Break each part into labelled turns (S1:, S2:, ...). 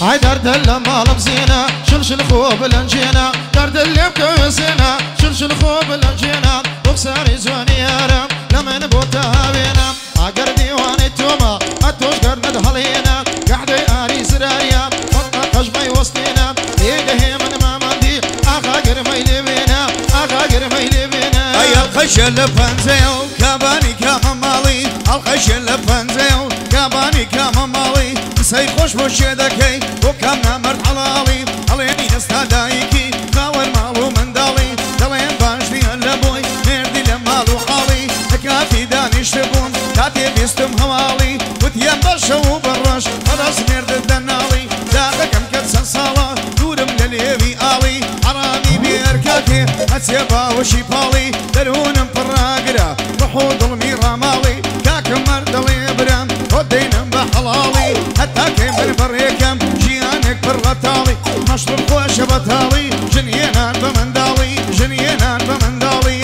S1: هاي درد لما لبسينا شلشل خوب الانجينا درد اللي بكوسينا شلشل خوب الانجينا وبساري زوني يارم لما نبوتها بينا اقر ديواني توما اتوش قرند هلينا قحدي اري سراريا فقط قشبي وسطينا ايده من ما مندي اخا قرمي لبينا اخا قرمي لبينا
S2: اي الخشل فانزيو كاباني كامالي الخشل فانزيو كاباني كامالي سي خوش بوشي دكي وكامنا مرد حلالي عليني نستا دايكي خاور مالو من دالي دلين باشتي اللبوي مردي لمالو حالي كافي داني شبون كاتي بيستم هوالي وتيام برشو برش خلاص مرد الدنالي داغكم كتسن صالة دورم لليوي آلي عراني بيركاتي هتسيبا وشي بالي درونم فراقرا وحوض الميرا مالي كاكم مردلي برام ودينم بحلالي حتى كيم بريكم جيانك برغتالي مشروب خوش بطالي جنينان بمندالي جنينان بمندالي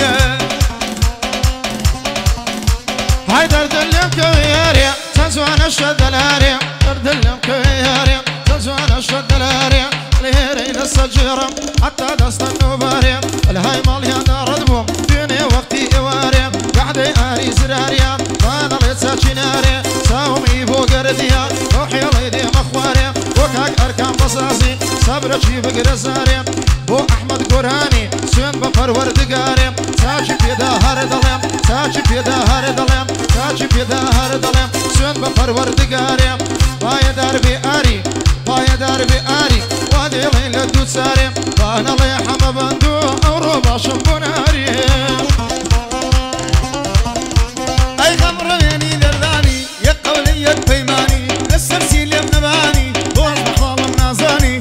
S1: هاي درد اللي بكوياري تنسوان الشد الاري درد اللي بكوياري تنسوان الشد الاري لهيري للسجيرم حتى دست النوباري الهاي ماليا داردبوم فيني وقتي اواري قعدي اري سراريا وانا ليت ساكناري ساومي فوق رديا روحي ليدي مخواري وكاك اركان بصاصي صبرتي بقرزاري بو احمد قراني سين بفرور دقاري ساكي في دهر ظلم ساكي في دهر ظلم ساكي في دهر ظلم سين بفرور دقاري باي دربي اري باي دربي اري وادي ليلة دود ساري وانا لي حما بندو او ربع شمبوناري
S2: اي خمر بيني درداني يا قولي يا بيماني السرسي اللي بنباني هو الحلال منازاني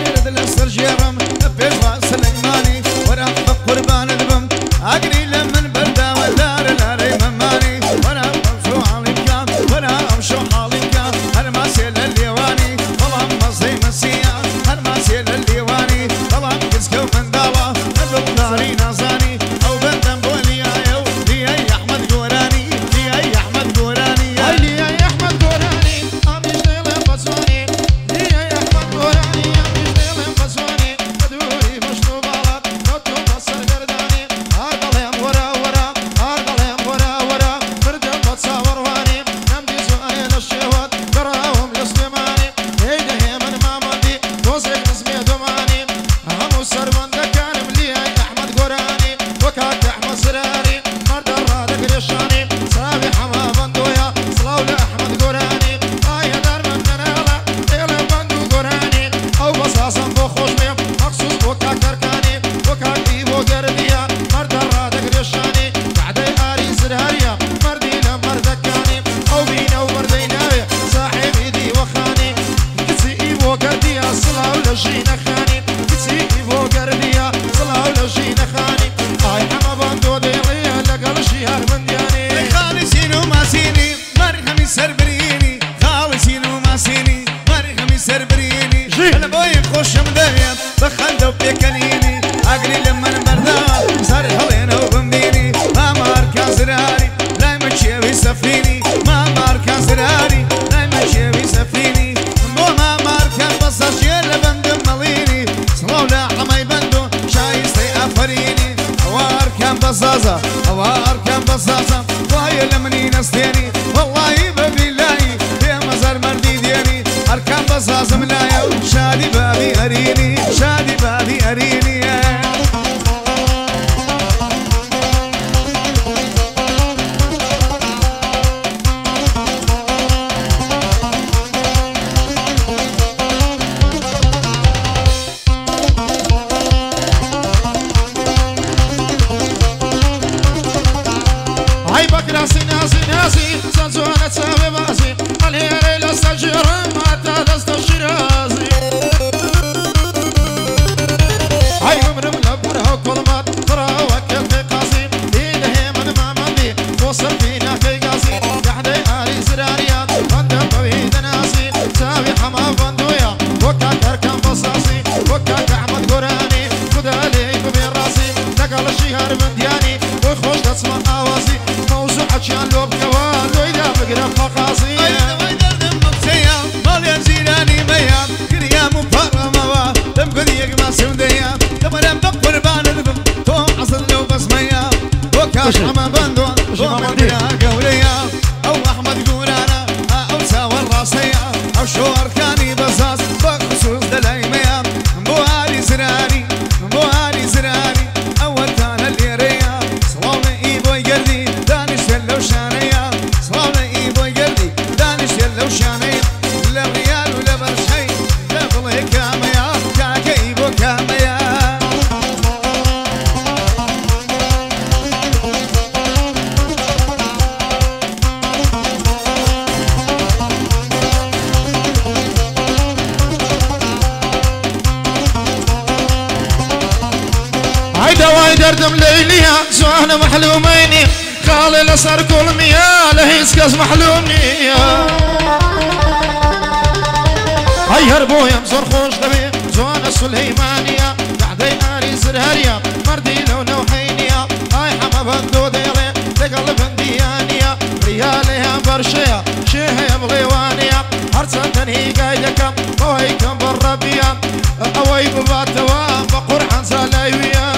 S2: يرد الاسر جيرم نفذ راس الايماني ورا قربان البم اقري لمن بردا ودار الاري مماني وانا امشو حالي كان وانا امشو حالي كان هرماسي لليواني والله مصي مسيا هرماسي لليواني والله كسكو من داوا نبل ناري نازاني او بندم بولي ايو لي اي احمد قوراني لي اي احمد قوراني
S1: هاي لي يا احمد قراني امش ليلة بسواني لي يا احمد قراني امش ليلة بسواني بدوري مشروبات نوتو بصر قرداني هاردلهم ورا ورا هاردلهم ورا ورا مردم بتصور واني نمدي زواني للشهوات قراهم لسليماني هيده من ما مدي دوزك نسمي دماني همو سربند كانم لي يا احمد قراني وكاك احمد سراري مرد الرادق رشاني سابي حما بندويا صلاو لاحمد قراني آيا دار من نرالا إلي بندو قراني او بصاصا بو خوشمي مخصوص بوكاك تركاني وكاك ايبو قرديا مرد الرادق رشاني بعدي آري سراريا مردي لمردكاني او بينا ومرديناوي صاحب ايدي وخاني كتسي ايبو قرديا صلاو لجينا خاني كتسي ايبو قرديا صلاو لجينا خاني آي حما بندو ديليا لقل شيهار من دياني
S2: خالصين وماسيني مرحمي سربريني خالصين وماسيني مرحمي سربريني البوي خوش مدهيب بخلدو بيكنيني اقري لما نبردا صار هلينا وبمبيني ما ماركا زراري لا مشيوي سفيني ما ماركا زراري لا مشيوي سفيني مو ما ماركا بصاشير لبندم مليني صلاو لا حماي بندو شايستي افريني اوار كان بصاصة اوار كان بصاصة واي لمني نستيني والله ببالله يا مزار مردي ديني اركان بصاصة ملايا شادي بابي اريني شادي بابي اريني
S1: هاي بكراسي ناسي ناسي سنزونة تساوي باسي الهيري لستجير حتى دست الشرازي هاي ممرم لبرها وكلمات فرا وكل في قاسي إيده من ما مندي وصل فينا في قاسي قحدي آري سراريات بندم بويد ناسي ساوي حما بندويا وكاك اركان بصاصي وكاك احمد قراني خدالي ببين راسي نقل الشهر من دياني وخوش تسمع آوازي موزوع عشان لو بكوان لو إذا بقرب باشا
S2: أما بندو ومن بلا قوليا أو أحمد قورانا أو ساوى الراسية أو شو أركاني بصاص بخصوص دلايميا بوهاري زراري بوهاري زراري أول تانا الليريا صلاونا إيبوي قلبي دانش يلو شانيا صلاونا إيبوي قلبي دانش يلو شانيا لا ريال ولا برشي لا بلي كاميا كاكيبو كاميا
S1: دواي دردم ليليا زوان محلوميني خالي لصار كل مياه لهيس كاس محلومني هاي هربو يمزور خوش دبي زوان السليمانية بعدي آري زرهريا مردي لو نوحينيا هاي حما بندو ديلي لقلب انديانيا رياليها برشيا شيها بغيوانيا هرسان تنهي قايدكم وهيكم بالربيا اوي بباتوا بقرحان سلايويا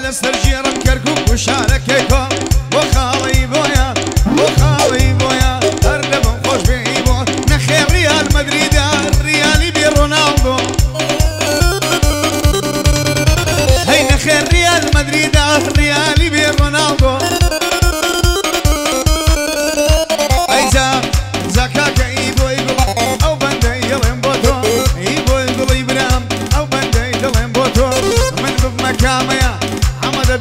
S2: السرجيرم كركوك وشاركيكو وخالي بويا وخالي بويا أردب خوش بيبو نخير ريال مدريد الريالي بي رونالدو هي نخير ريال مدريد الريالي بي رونالدو أيزا زكاك إيبو يقول أو بندي يلين بوتو إيبو يقول إبرام أو بندي يلين بوتو من بمكاميا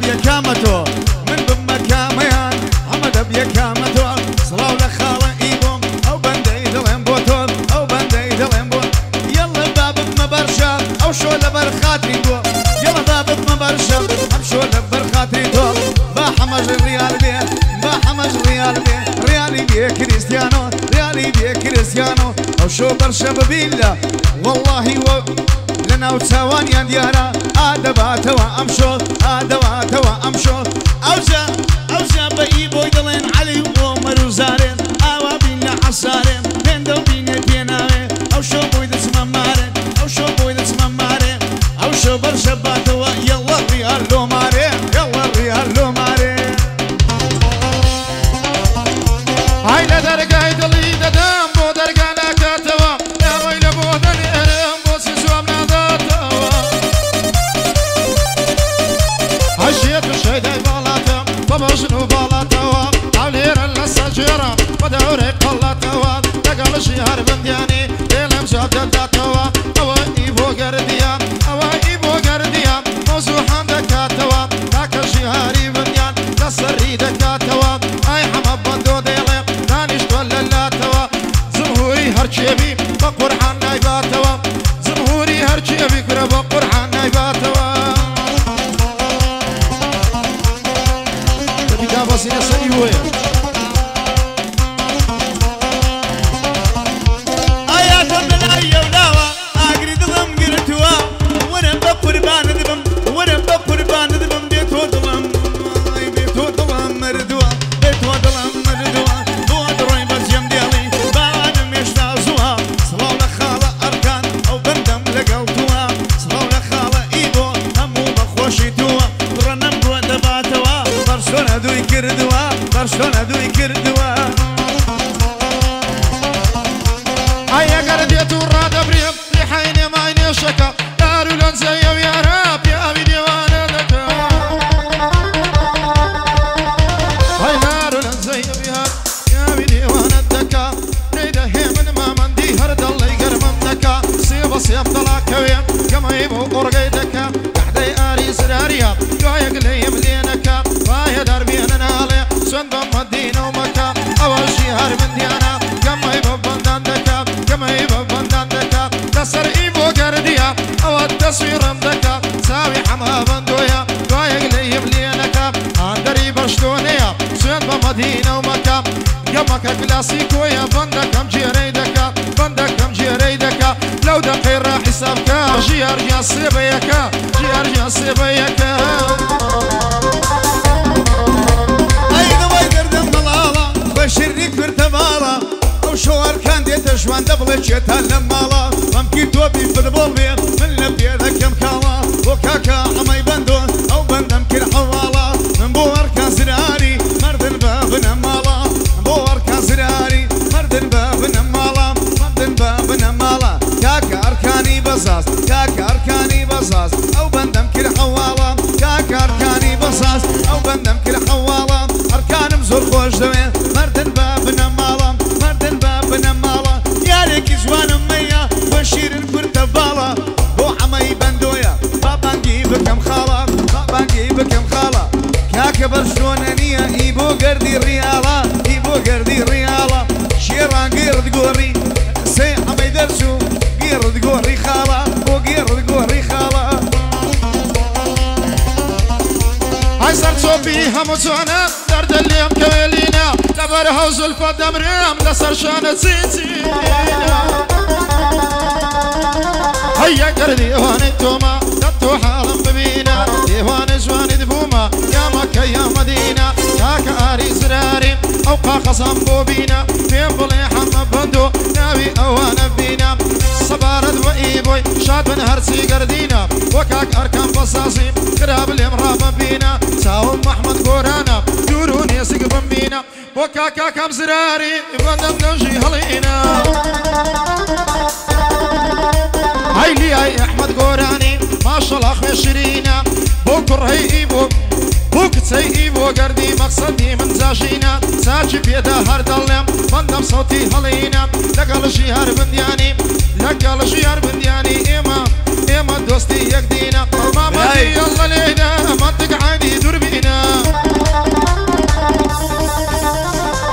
S2: بيا كامتو من بمكاميان حمد بيا كامتو صلاو لخالة ايبوم او بندي دلين بوتو او بندي دلين بوت يلا بابك مبرشا او شو لبر خاطري بو يلا بابك مبرشا ام شو لبر خاطري بو بحمج الريال بيه بحمج الريال بيه ريالي بيه كريستيانو ريالي بيه كريستيانو او شو برشا ببيلا والله لنا وتساوانيا ديارا آدبات وأمشو آدبات وأمشو أوجا بيبو يدلين علي ومر وزارين آوا بينا حصارين هندو بينا ديناوي أوشو بويد اسمم مارين أوشو بويد اسمم مارين أوشو برشبات يلا الريال لو مارين يلا الريال لو مارين
S1: هاي لدرقاي دلي ددام بو درقانا كاتوا يا ويل بو دلي ارم بو سيسوام ناداتوا هشيت الشيداي بالاتم بمشنو بالاتوا عولير السجيرة ودوري قلاتوا تقل شهر بندياني إلم شابت داتوا أوا إيبو قرديا أوا إيبو قرديا موزو حمد كاتوا تاك شهري بنديان لسري دكاتوا أي حمد بندو ديلي دانش ولا لاتوا زمهوري هرشيبي بقرحان نايباتوا زمهوري هرشيبي كرا بقرحان نايباتوا تبقى بسيطة سيوية
S2: آيات من أيوناوا أقرد ضم قرتوا ورم بقربان ذبم ورم بقربان ذبم بيتو ضلم بيتو ضلم مردوا بيتو ضلم مردوا بود روي بس يمديالي بعد مشتازوا صلاو لخالة أركان أو بندم لقلتوا صلاو لخالة إيبو همو بخوشيتوا رنم قوة دباتوا برشلونة دوي كردوا برشلونة دوي كردوا
S1: هيا قرديت وراد بريم لحين ما عيني شكا دارو لنزي ويا راب يا أبي ديوانا لك هاي دارو لنزي بها يا أبي ديوانا لك ريده من ما مندي هرد الله يقرم لك سيب سيب طلاك ويم كما يبو قرقيدك تحدي آري سراريا قايق لي يمدينك وهي دربينا نالي سندم مدينة ومكة أول شهر من ديانا كما يبو بندانك كما يبو بندانك تسر إيبو قرديا أو التصوير مدك ساوي حما بندويا قايق لي يمدينك عندري برشلونيا سندم مدينة ومكة كمك كلاسيكويا بندكم جيريدك بندكم جيريدك لو دقير راح حسابك جيرجا سيبيك جيرجا سيبيك
S2: جوان دبل شيتان لمالا ممكي توبي في البولبي من لبي ذكم كالا وكاكا عمي بندو او بندم كل حوالا من بور كازراري مرد الباب نمالا من بور كازراري مرد الباب نمالا مرد الباب نمالا كاكا اركاني بزاز كاكا اركاني بزاز او بندم كل حوالا كاكا اركاني بزاز او بندم كل حوالا اركانم زور خوش دوين مرد الباب نمالا مرد الباب نمالا ياريك جوانم ميا بشير الكرت بالا بو عمي بندويا بابانجي بكم خالا بابانجي بكم خالا كاكا برشلونانية ايبو قردي الريالا ايبو قردي الريالا شيران قرد قوري سي عمي درسو قرد قوري خالا وقرد قوري خالا
S1: هاي صرت صوبي هموتونا درد اليوم كويلينا لبر هوز الفضة مريم لسر شانة زيزينا هيا قردي هواني توما دتو حالم ببينا ديوان جواني دفوما يا مكة يا مدينة كاكا آري زراري أوقا خصم بوبينا في بلي حمد بندو ناوي أوانا بينا صبارد وإيبوي شاد من هرسي قردينا وكاك أركان بصاصي قراب اليمرا بينا ساوم محمد قورانا دورون يسق بمبينا وكاكا كم زراري بندم نوشي هلينا هاي لي هاي احمد قوراني ما شاء الله اخوي شيرينا بكر هي ايبو بوكت هي ايبو قردي مقصدي من زاجينا ساجي بيدا هرد اللم بندم صوتي هلينا لقال شيهار بندياني لقال شيهار بندياني ايما دوستي يقدينا ما مدي يلا لينا منطق عادي دربينا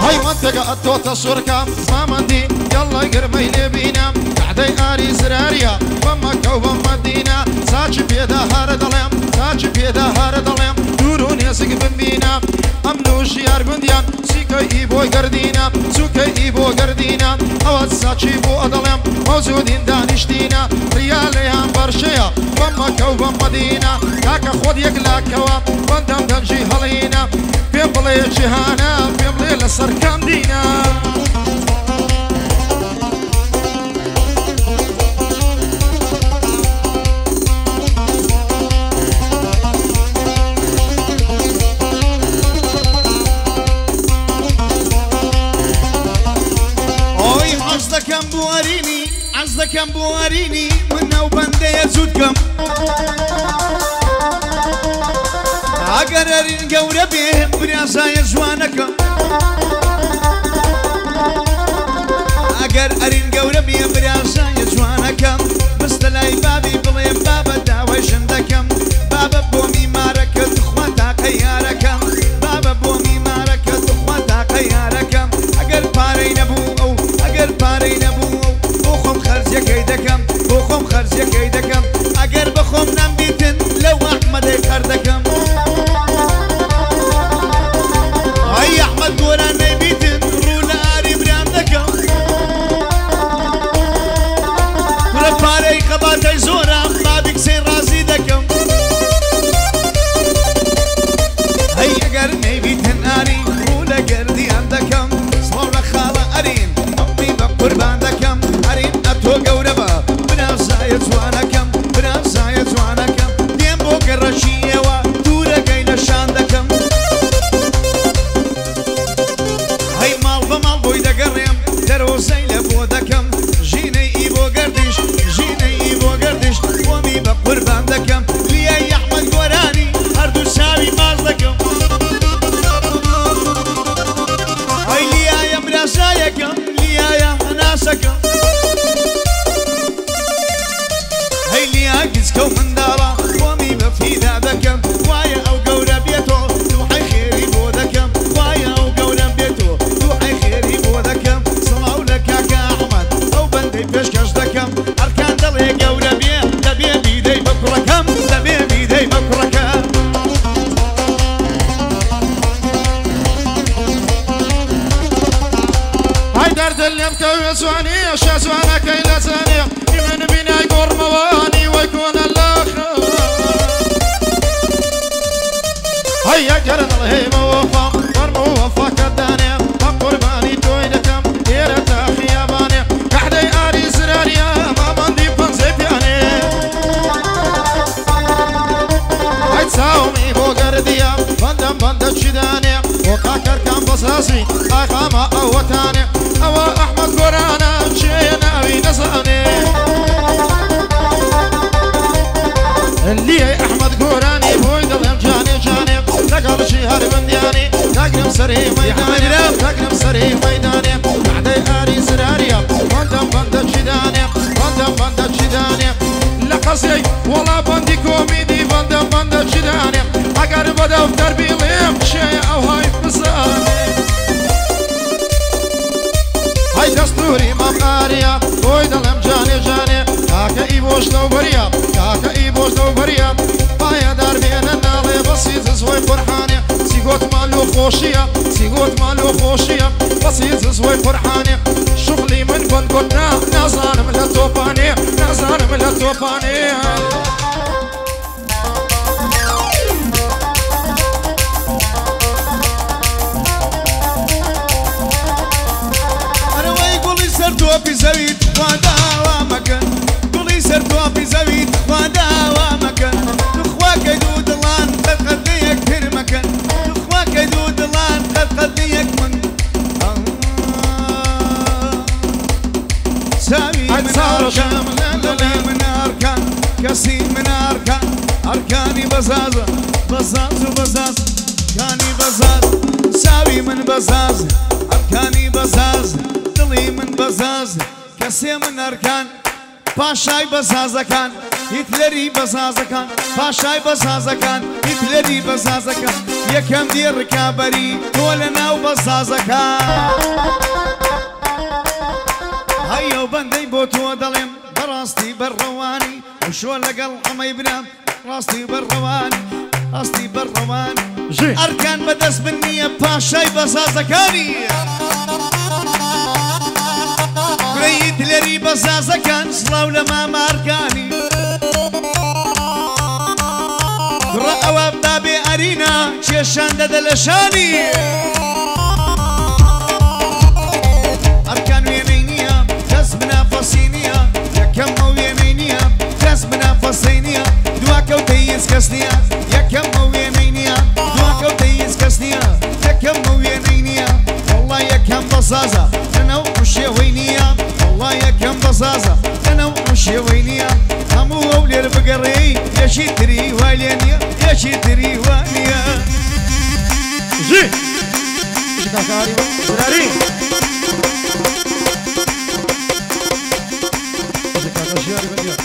S1: هاي منطقة التوتا الشركة ما مدي يلا قرمي لبينا قعدي آري زراريا ومكة ومدينة ساجي بيدا هرد اللم ساجي بيدا هرد اللم دورون يسق بمبينا أمنو شيار بنديان سيكي إيبو قردينا سوكي إيبو قردينا أواد ساجي بو أدلم موجودين دانشتينا رياليان برشيا ومكة ومدينة كاكا خود يقلاكوا بندم دنجي هلينا بيبلي جهانا بيبلي لسر كامدينا
S2: عزدكم بواريني عزدكم بواريني منو بندي يزودكم اقررين قورة بهم برياسا يجوانكم اقررين قورة بهم برياسا يجوانكم مستلاي بابي بليم بابا داوي شندكم بابا بومي ماركت اخواتا قياركم بابا بومي ماركت اخواتا قياركم اقر باري نبو او اقر باري نبو بخم خرج كيدكم بخم خرج كيدكم اقر بخم نمبيتن لو احمد خردكم اي احمد قران نبيتن رولا اري براندكم كل باري قباتي زورا بابك سين راسي دكم هي اقر نبيتن اري رولا قردي عندكم صور خاله ارين قربان دكم أرين أتو قوربا بنفسا يتوانكم بنفسا يتوانكم ديم بوك الرشية ودورة قيل شان دكم هاي مال بمال بوي دقريم دروسي لبو دكم جيني إيبو قردش جيني إيبو قردش ومي بقربان دكم ليا أحمد قوراني هردو ساوي ماز دكم هاي ليا يا مراسايكم ليا ناسكم هاي لي اقزكم من دارا ومي بفي ذابكم وايا او قورا بيتو توحي خيري بودكم وايا او قورا بيتو توحي خيري بودكم صلاو لك يا احمد او بندي بيشكش دكم اركان دلي قورا بيه دبي بيدي بكركم دبي بيدي بكركم
S1: هاي درد اللي مكوي سواني اشياء سوانا كيلا ثانية من بينا يقور مواني ويكون الاخر هيا قرن الهيمة وفا ورمو وفا كداني قرباني تويدكم ديرة اخي ياباني قحدي بساسي أخاما أوتاني أو أحمد قرانا شينا بنزاني اللي أحمد قراني بويد الامجاني جاني تقل شهر بندياني تقرم سري ميداني تقرم سري ميداني بعدي آري سراريا بندم بندم جداني بندم بندم جداني لقصي والله بندي كوميدي بندم بندم جداني أقر بدو دربي ليم شيء أو هاي بزاني هاي دستوري مماريا بويد الامجاني جاني كاكا إيبوش لو بريا كاكا إيبوش لو بريا بايا دار بين النالي بسيط زوي فرحاني سيقوت مالو خوشيا سيقوت مالو خوشيا بسيط زوي فرحاني شغلي من بنقولنا نازان من التوفاني نازان من التوفاني
S2: أنا ويقولي سردو في زويد وداوا مكان قولي سردو في زويد وداوا مكان اخواك يدود الله قد قديك كثير مكان اخواك يدود الله قد قديك من سامي من أركان للي من أركان كسي من أركان أركاني بزازة بزاز وبزاز كاني بزاز ساوي من بزاز أركاني بزاز دلي من بزاز كسي من أركان پاشای بەسازەکان هیتلەری بەسازەکان پاشای بەسازەکان هیتلەری بەسازەکان یەکەم دی ڕکابەری تۆ لە ناو بەسازەکان هەیە بەندەی بۆ تۆ دەڵێم بەڕاستی بەڕەوانی وشۆ لەگەڵ ئەمەی برام ڕاستی بەڕەوانی ڕاستی بەڕەوانی ئەرکان بەدەست بن نییە پاشای بەسازەکانی هیتلەری بەسازەکان سڵاو لە مامارکانی کوڕە ئەوە بدابێ ئەرینا کێشان دەدە لە شانی ئەرکان وێنەی نییە کەس بنافەسی نییە یەکەم ئەو وێنەی نییە کەس بنافەسەی نییە دواکەوتە هیچ کەس نییە یەکەم ئەو وێنەی نییە دواکەوتە هیچ کەس نییە یەکەم ئەو وێنەی نییە وەڵڵا یەکەم بەسازە لەنەو شێوەی نییە والله يكم بصاصة أنا ومشي وينيا همو أولير بقري يشي تري والينيا يشي تري واليا
S1: جي شكاكاري زراري شكاكا شياري بنديا